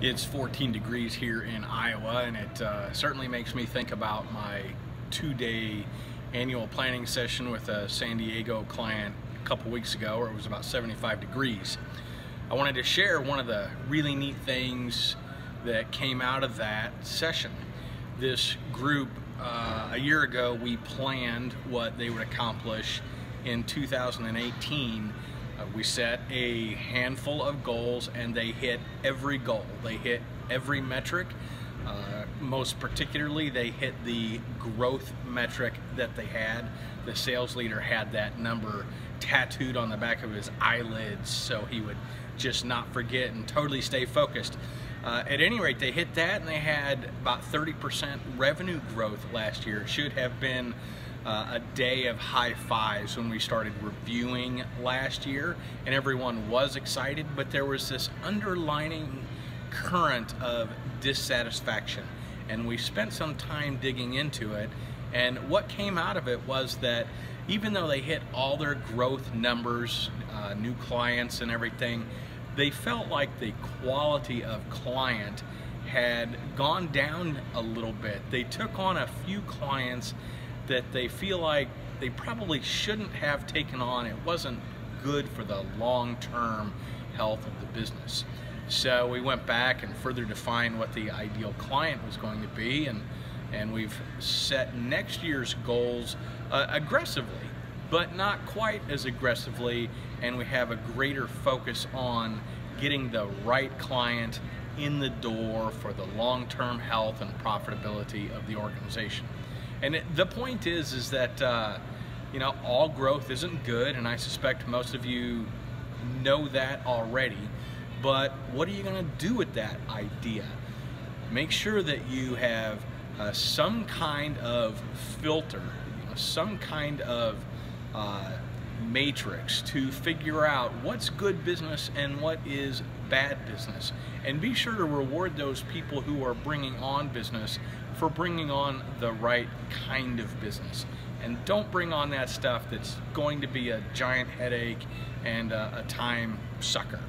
It's 14 degrees here in Iowa, and it certainly makes me think about my two-day annual planning session with a San Diego client a couple weeks ago, where it was about 75 degrees. I wanted to share one of the really neat things that came out of that session. This group, a year ago, we planned what they would accomplish in 2018. We set a handful of goals and they hit every goal. They hit every metric. Most particularly, they hit the growth metric that they had. The sales leader had that number tattooed on the back of his eyelids so he would just not forget and totally stay focused. At any rate, they hit that, and they had about 30% revenue growth last year. It should have been a day of high fives when we started reviewing last year, and everyone was excited, but there was this underlining current of dissatisfaction, and we spent some time digging into it. And what came out of it was that even though they hit all their growth numbers, new clients and everything, they felt like the quality of client had gone down a little bit. They took on a few clients that they feel like they probably shouldn't have taken on. It wasn't good for the long-term health of the business. So we went back and further defined what the ideal client was going to be, and we've set next year's goals aggressively, but not quite as aggressively, and we have a greater focus on getting the right client in the door for the long-term health and profitability of the organization. And the point is that you know, all growth isn't good, and I suspect most of you know that already. But what are you going to do with that idea? Make sure that you have some kind of filter, some kind of matrix to figure out what's good business and what is bad business, and be sure to reward those people who are bringing on business for bringing on the right kind of business, and don't bring on that stuff that's going to be a giant headache and a time sucker.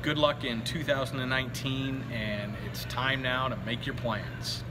Good luck in 2019, and it's time now to make your plans.